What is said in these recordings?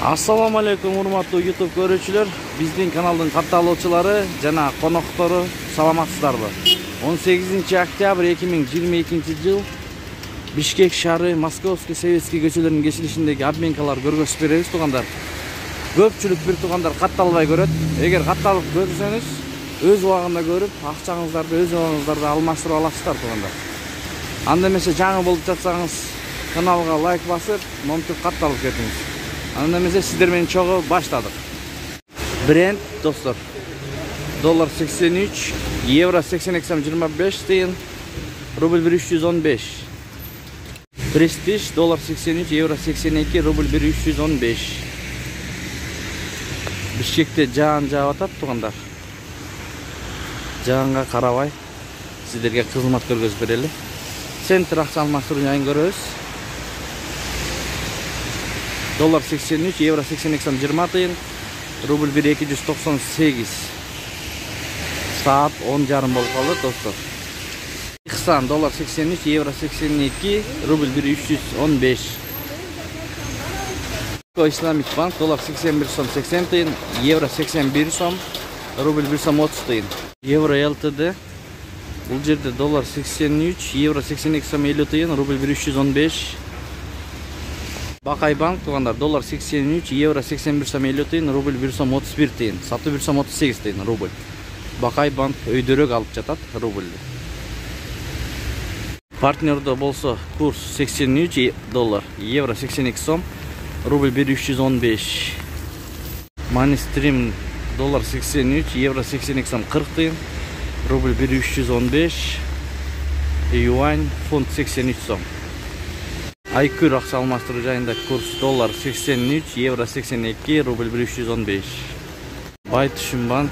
Assalamu alaikum урматтуу YouTube көрүүчүлөр. Биздин каналдын катталуучулары жана коноктору саламатсыздарбы? 18 октябрь 2022 жыл Бишкек шаары Московский Советский көчөлөрүнүн кесилишиндеги обменкалар көргөзүп беребиз туугандар. Көпчүлүк бир туугандар катталбай көрөт. Эгер катталып көрсөңүз, өз убагында көрүп, акчаңыздарды өз убагыңыздарда алмаштырып аласыздар туугандар. Анда эмесе жаңы болуп жатсаңыз, каналга лайк басып, момтуп катталып кетиңиз. Анда эмесе сиздер менен чогуу баштадык. Бренд достор. Доллар 83, евро 82,25 тыйын, рубль 1315. Престиж доллар 83, евро 82, рубль 1315. Бишкекте жаан жаап атат туугандар. Жаанга карабай сиздерге кызмат көргөзүп берели. Центр акча алмаштыруу жайын көрөбүз. Доллар 83, евро 82,20 тыйын, рубль 1298. Saat 10:30 болуп калды достор. Ихсан доллар 83, евро 82, рубль 1315. Исламик банк доллар 81 сом 80 тыйын, евро 81 сом, рубль 1 сом 30 тыйын. Евро ЛТД бул жерде доллар 83, евро 82 сом 50 тыйын, рубль 1315. Бакай банк туугандар доллар 83, евро 81 сом 50 тыйын, рубль 1 сом 31 тыйын, сатуу 1 сом 38 тыйын рубль. Бакай банк өйдөрөөк алып жатат рубльди. Партнердо болсо курс 83 доллар, евро 82 сом, рубль 1315. Манистрим доллар 83, евро 82 сом 40 тыйын, рубль 1315. Юань фунт 83 сом. Айкүр акча алмаштыруу жайында курс доллар 83, евро 82, рубль 1315. Байтүшүн банк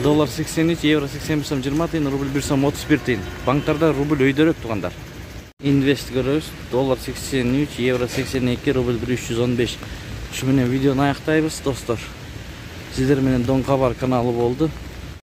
доллар 83, евро 81 сом 20 тыйын, рубль 1 сом 31 тыйын. Банктарда рубль өйдөрөөк туугандар. Инвест көрөбүз. Доллар 83, евро 82, рубль 1315. Ушу менен видеону аяктайбыз достор. Сиздер менен Дон Кабар каналы болду.